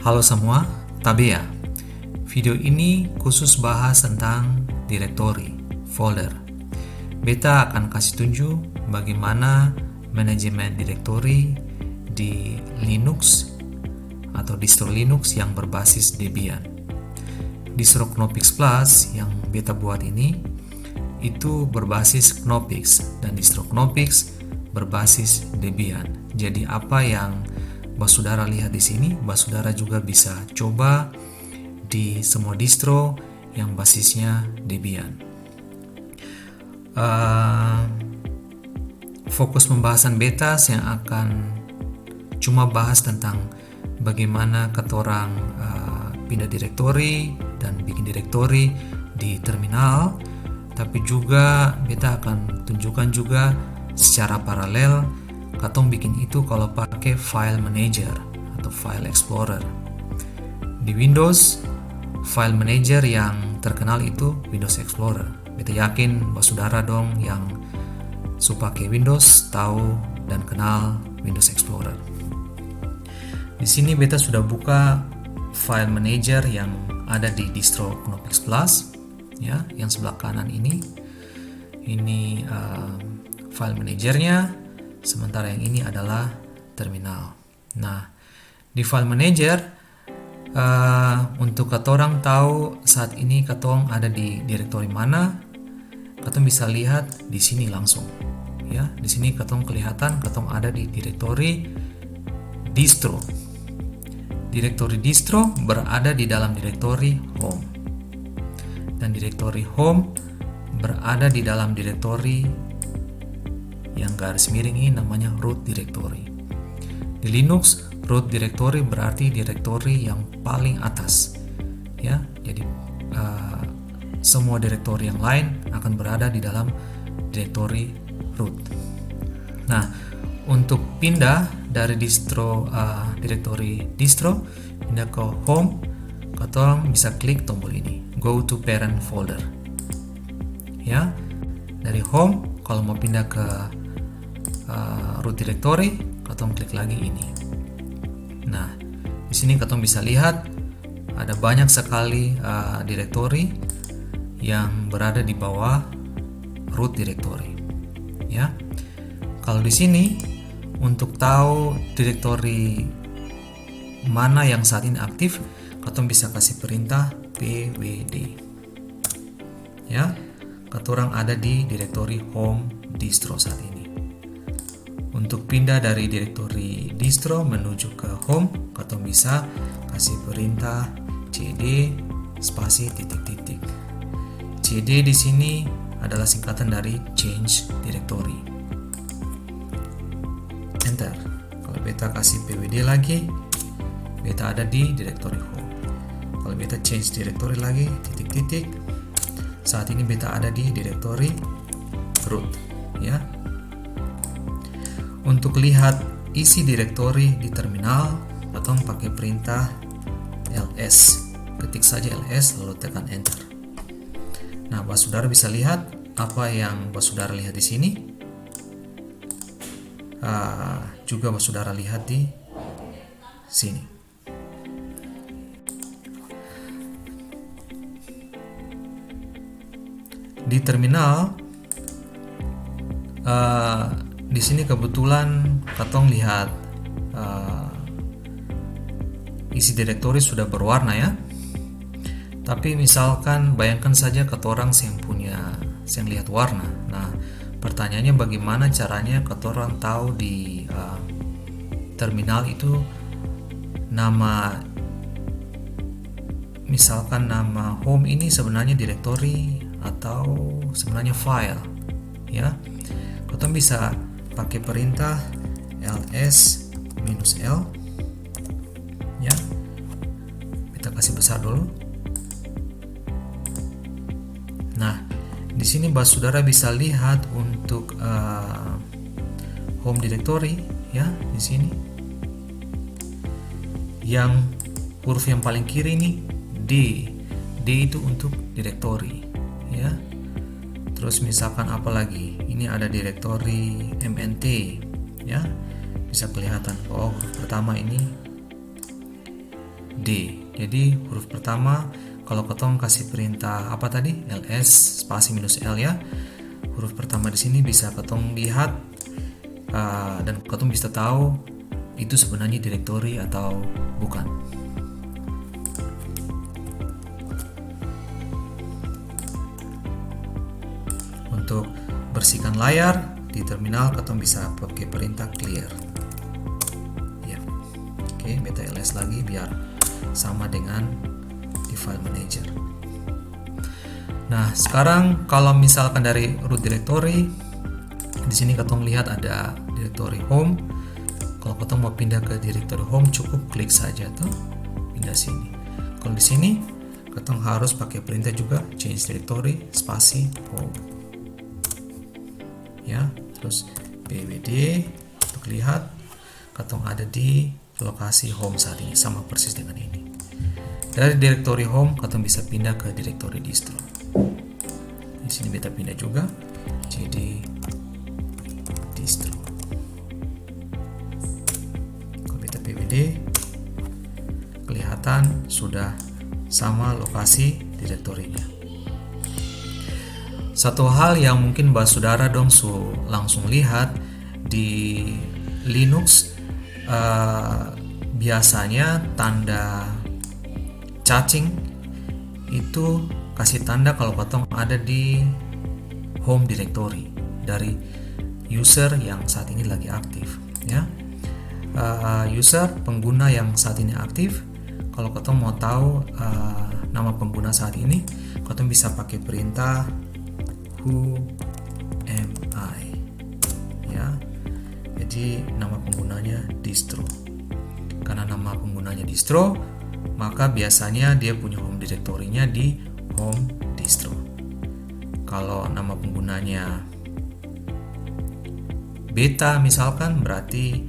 Halo semua, Tabea. Video ini khusus bahas tentang directory, folder. Beta akan kasih tunjuk bagaimana manajemen directory di Linux atau distro Linux yang berbasis Debian. Distro Knoppix Plus yang beta buat ini itu berbasis Knoppix dan distro Knoppix berbasis Debian. Jadi apa yang Basudara lihat di sini, Basudara juga bisa coba di semua distro yang basisnya Debian. Fokus pembahasan beta yang akan cuma bahas tentang bagaimana katorang pindah direktori dan bikin direktori di terminal, tapi juga beta akan tunjukkan juga secara paralel katong bikin itu kalau pakai file manager atau file explorer. Di Windows, file manager yang terkenal itu Windows Explorer. Beta yakin Basudara dong yang suka pakai Windows tahu dan kenal Windows Explorer. Di sini beta sudah buka file manager yang ada di distro Knoppix Plus, ya, yang sebelah kanan ini. Ini file manajernya. Sementara yang ini adalah terminal. Nah, di file manager untuk katorang tahu saat ini katong ada di direktori mana, katong bisa lihat di sini langsung. Ya, di sini katong kelihatan katong ada di direktori distro. Direktori distro berada di dalam direktori home. Dan direktori home berada di dalam direktori yang garis miring ini namanya root directory. Di Linux, root directory berarti direktori yang paling atas. Ya, jadi semua direktori yang lain akan berada di dalam direktori root. Nah, untuk pindah dari direktori distro pindah ke home, katong bisa klik tombol ini, go to parent folder. Ya, dari home kalau mau pindah ke root directory, katong klik lagi ini. Nah, di sini katong bisa lihat ada banyak sekali direktori yang berada di bawah root directory. Ya, kalau di sini untuk tahu direktori mana yang saat ini aktif, katong bisa kasih perintah pwd. Ya, katorang ada di direktori home distro saat ini. Untuk pindah dari direktori distro menuju ke home, katong bisa kasih perintah cd spasi titik-titik. Cd di sini adalah singkatan dari change directory. Enter. Kalau beta kasih pwd lagi, beta ada di direktori home. Kalau beta change directory lagi, titik-titik, saat ini beta ada di direktori root. Ya. Untuk lihat isi direktori di terminal, katong pakai perintah ls. Ketik saja ls lalu tekan enter. Nah, Basudara bisa lihat apa yang Basudara lihat di sini. Juga Basudara lihat di sini. Di terminal, di sini kebetulan katong lihat isi direktori sudah berwarna ya. Tapi misalkan bayangkan saja katorang yang lihat warna. Nah, pertanyaannya bagaimana caranya katorang tahu di terminal itu nama, misalkan nama home ini sebenarnya direktori atau sebenarnya file, ya. Katong bisa pakai perintah ls-l, ya. Kita kasih besar dulu. Nah, di sini Basudara bisa lihat untuk home directory, ya, di sini. Yang huruf yang paling kiri ini D itu untuk direktori, ya. Terus misalkan apa lagi? Ini ada direktori mnt, ya. Bisa kelihatan huruf pertama ini D. Jadi huruf pertama kalau ketong kasih perintah apa tadi, ls spasi minus L ya, huruf pertama di sini bisa ketong lihat dan ketong bisa tahu itu sebenarnya direktori atau bukan. Untuk bersihkan layar di terminal ketong bisa pakai perintah clear ya. Oke, beta ls lagi biar sama dengan di file manager. Nah, sekarang kalau misalkan dari root directory, di sini ketong lihat ada directory home. Kalau ketong mau pindah ke directory home, cukup klik saja tuh pindah sini. Kalau di sini ketong harus pakai perintah juga change directory spasi home. Ya, terus pwd untuk lihat ketong ada di lokasi home saat ini, sama persis dengan ini. Dari directory home ketong bisa pindah ke directory distro. Di sini beta pindah juga cd distro. Kalau beta pwd kelihatan sudah sama lokasi direktorinya. Satu hal yang mungkin saudara dong langsung lihat di Linux, biasanya tanda cacing itu kasih tanda kalau ketong ada di home directory dari user yang saat ini lagi aktif ya. User pengguna yang saat ini aktif, kalau ketong mau tahu nama pengguna saat ini, ketong bisa pakai perintah who am I ya. Jadi nama penggunanya distro. Karena nama penggunanya distro, maka biasanya dia punya home directory-nya di home distro. Kalau nama penggunanya beta misalkan, berarti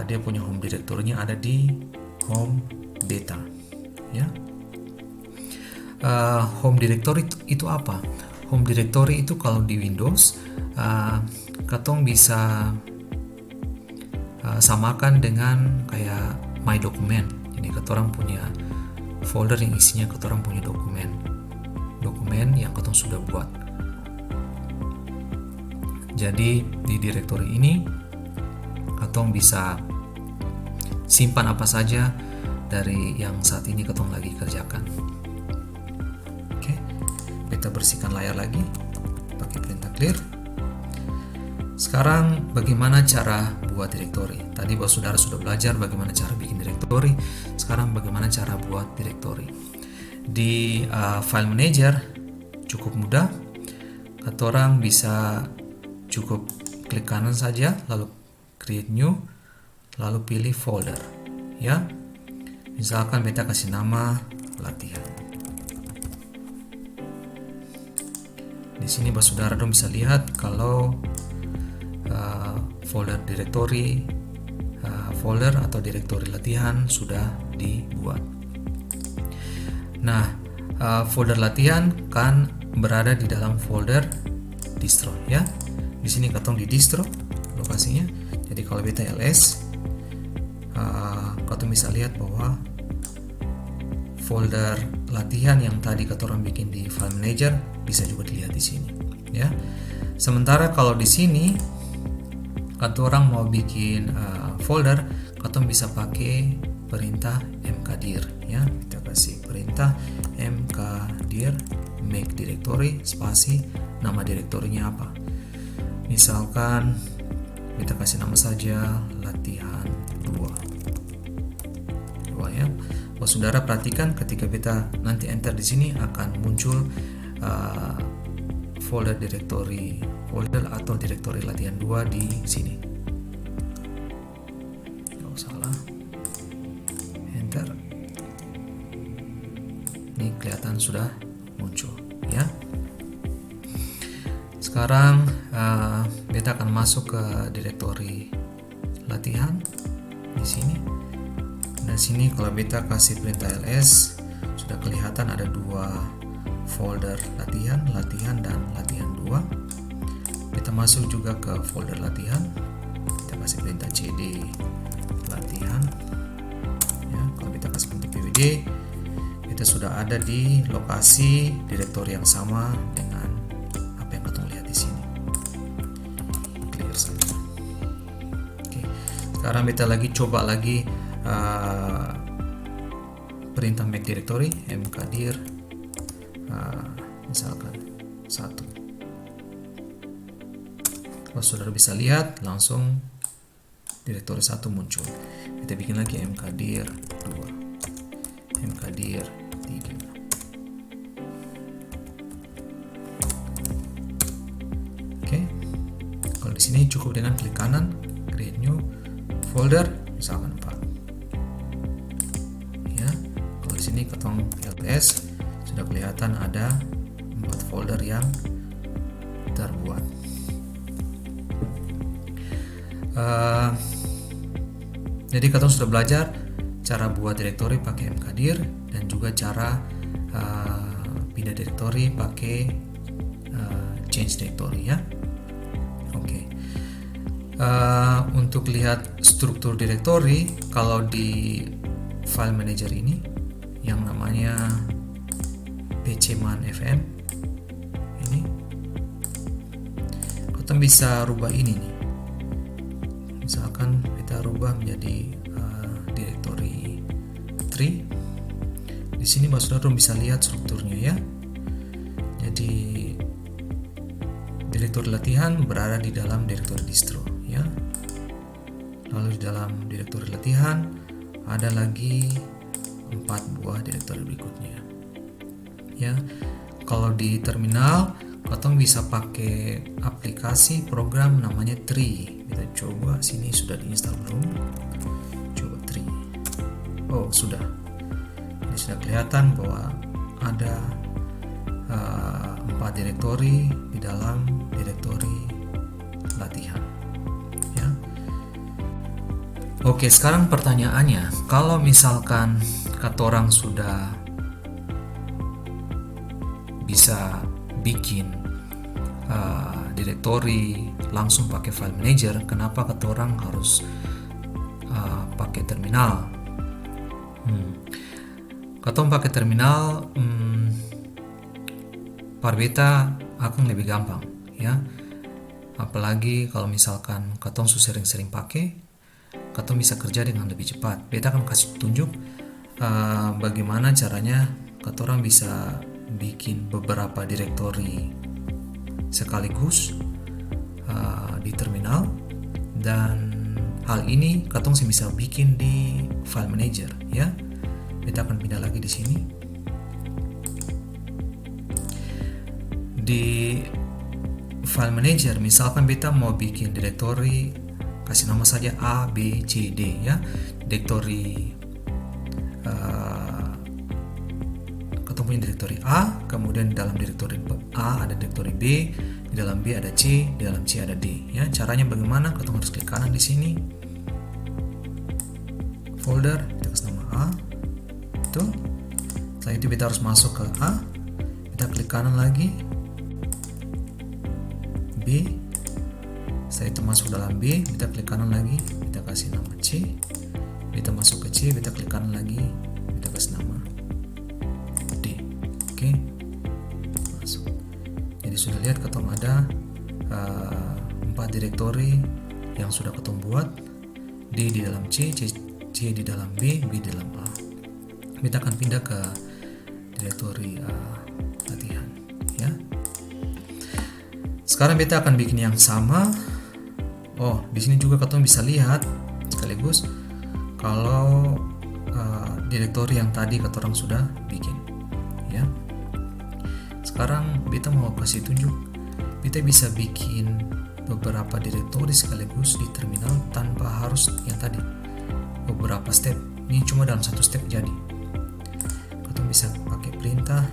dia punya home directory-nya ada di home beta ya. Home directory itu apa? Home directory itu kalau di Windows ketong bisa samakan dengan kayak my document. Jadi ketorang punya folder yang isinya ketorang punya dokumen yang ketong sudah buat. Jadi di directory ini ketong bisa simpan apa saja dari yang saat ini ketong lagi kerjakan. Oke, beta bersihkan layar lagi pakai perintah clear. Sekarang bagaimana cara buat directory? Tadi saudara sudah belajar bagaimana cara bikin directory. Sekarang bagaimana cara buat directory? Di file manager cukup mudah. Ketorang bisa cukup klik kanan saja, lalu create new, lalu pilih folder ya. Misalkan beta kasih nama latihan. Di sini saudara dong bisa lihat kalau folder directory, folder atau directory latihan sudah dibuat. Nah, folder latihan kan berada di dalam folder distro ya. Di sini ketong di distro lokasinya. Jadi kalau beta ls, ketong bisa lihat bahwa folder latihan yang tadi ketorang bikin di file manager bisa juga dilihat di sini ya. Sementara kalau di sini ketorang mau bikin folder, ketong bisa pakai perintah mkdir ya. Kita kasih perintah mkdir make directory spasi nama direktorinya apa. Misalkan kita kasih nama saja latihan 2 ya. Saudara perhatikan ketika kita nanti enter di sini akan muncul folder directory, folder atau directory latihan 2 di sini. Kalau salah, enter. Ini kelihatan sudah muncul ya. Sekarang beta akan masuk ke directory latihan di sini. Di sini kalau beta kasih perintah ls sudah kelihatan ada 2 folder latihan dan latihan 2. Kita masuk juga ke folder latihan. Kita kasih perintah cd latihan. Ya, kalau kita kasih perintah D, kita sudah ada di lokasi direktori yang sama dengan apa yang kita lihat di sini. Clear saja. Oke, sekarang kita lagi coba lagi perintah make directory mkdir misalkan 1. Kalau saudara bisa lihat langsung direktori 1 muncul. Kita bikin lagi mkdir 2, mkdir 3. Oke. Kalau di sini cukup dengan klik kanan, create new folder, misalkan 4. Ya. Kalau di sini ketong ls sudah kelihatan ada 4 folder yang terbuat. Jadi kita sudah belajar cara buat direktori pakai mkdir dan juga cara pindah direktori pakai change directory ya. Oke. Untuk lihat struktur direktori, kalau di file manager ini yang namanya pcman.fm ini, kita bisa rubah ini nih. Misalkan kita rubah menjadi directory 3. Di sini saudara bisa lihat strukturnya ya. Jadi direktori latihan berada di dalam direktori distro ya. Lalu di dalam direktori latihan ada lagi 4 buah direktori berikutnya. Ya. Kalau di terminal kita bisa pakai aplikasi program namanya Tree. Kita coba, sini sudah diinstal belum? Coba Tree. Oh, sudah. Ini sudah kelihatan bahwa ada 4 direktori di dalam direktori latihan. Ya. Oke, sekarang pertanyaannya, kalau misalkan katorang sudah bisa bikin direktori langsung pakai file manager, kenapa katorang harus pakai terminal? Katong pakai terminal parbeta akan lebih gampang ya. Apalagi kalau misalkan katong sering-sering pakai, katong bisa kerja dengan lebih cepat. Beta akan kasih tunjuk bagaimana caranya katorang bisa bikin beberapa direktori sekaligus di terminal, dan hal ini katong bisa bikin di file manager ya. Kita akan pindah lagi di sini. Di file manager misalkan beta mau bikin direktori, kasih nama saja A, B, C, D ya. Direktori ketemu punya direktori A, kemudian di dalam direktori A ada direktori B, di dalam B ada C, di dalam C ada D ya. Caranya bagaimana? Kita harus klik kanan di sini. Folder, kita kasih nama A. Itu. Setelah itu kita harus masuk ke A. Kita klik kanan lagi. B. Setelah itu masuk dalam B, kita klik kanan lagi, kita kasih nama C. Kita masuk ke C, kita klik kanan lagi, kita kasih nama D. Oke. Masuk. Jadi sudah lihat ketemu ada 4 direktori yang sudah ketemu buat. D di dalam C, C di dalam B, B di dalam A. Kita akan pindah ke direktori latihan ya. Sekarang kita akan bikin yang sama. Oh, di sini juga kalian bisa lihat sekaligus kalau direktori yang tadi kalian sudah bikin ya. Sekarang kita mau kasih tunjuk, kita bisa bikin beberapa direktori sekaligus di terminal tanpa harus yang tadi beberapa step. Ini cuma dalam satu step jadi. Kalian bisa pakai perintah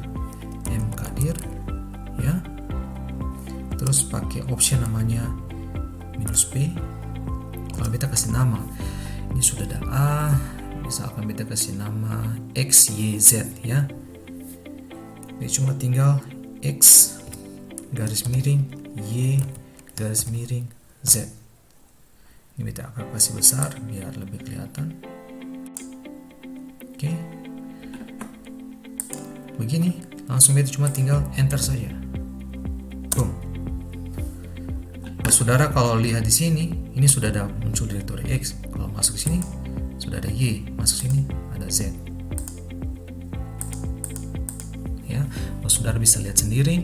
mkdir ya. Terus pakai option namanya -p. Kalau kita kasih nama, ini sudah ada A, misalkan kita kasih nama X, Y, Z ya. Ini cuma tinggal X garis miring Y garis miring Z. Ini kita akan kasih besar biar lebih kelihatan. Oke. begini, langsung beta cuma tinggal enter saja. Boom. Nah, saudara kalau lihat di sini, ini sudah ada muncul direktori X. Kalau masuk sini sudah ada Y, masuk sini ada Z. Ya, saudara bisa lihat sendiri.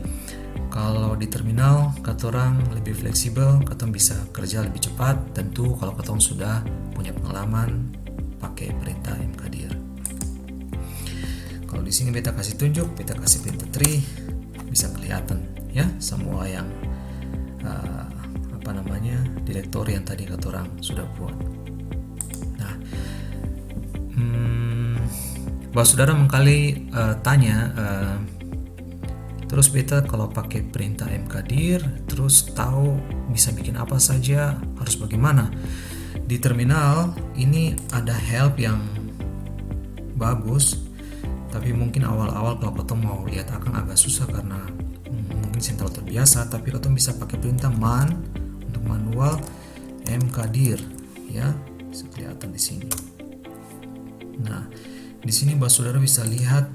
Kalau di terminal katorang lebih fleksibel, katong bisa kerja lebih cepat. Tentu kalau katong sudah punya pengalaman pakai perintah mkdir. Kalau di sini beta kasih tunjuk, beta kasih perintah tree, bisa kelihatan ya semua yang direktori yang tadi katorang sudah buat. Nah, bahwa saudara mengkali tanya, terus beta kalau pakai perintah mkdir, terus tahu bisa bikin apa saja, harus bagaimana? Di terminal ini ada help yang bagus, tapi mungkin awal-awal kalau katong mau lihat akan agak susah karena mungkin sentral terbiasa. Tapi katong bisa pakai perintah man untuk manual mkdir, ya, bisa kelihatan di sini. Nah, di sini bahwa saudara bisa lihat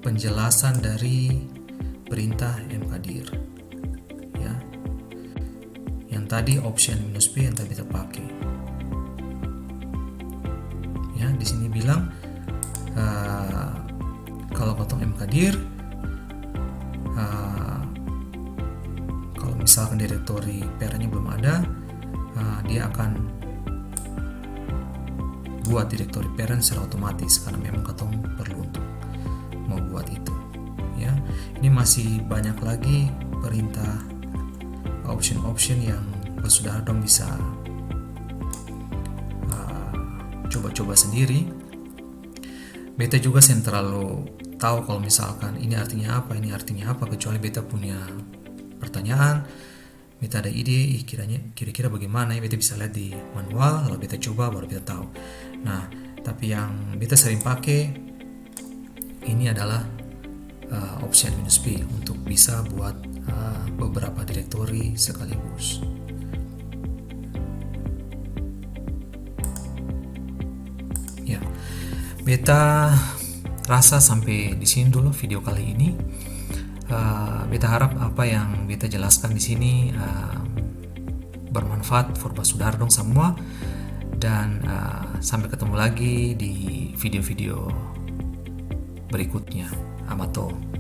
penjelasan dari perintah mkdir, ya. Yang tadi option -p yang tadi kita pakai. Ya, di sini bilang kalau katong mkdir, kalau misalkan direktori parentnya belum ada, dia akan buat direktori parent secara otomatis karena memang katong perlu untuk mau buat itu. Ya, ini masih banyak lagi perintah option yang saudara dong bisa coba-coba sendiri. Beta juga sen terlalu tahu kalau misalkan ini artinya apa, kecuali beta punya pertanyaan, beta ada ide, kira-kira bagaimana ya, beta bisa lihat di manual, lalu beta coba baru beta tahu. Nah, tapi yang beta sering pakai ini adalah option -p untuk bisa buat beberapa direktori sekaligus. Ya, beta rasa sampai di sini dulu video kali ini. Beta harap apa yang beta jelaskan di sini bermanfaat for saudara dong semua, dan sampai ketemu lagi di video-video berikutnya. Amato.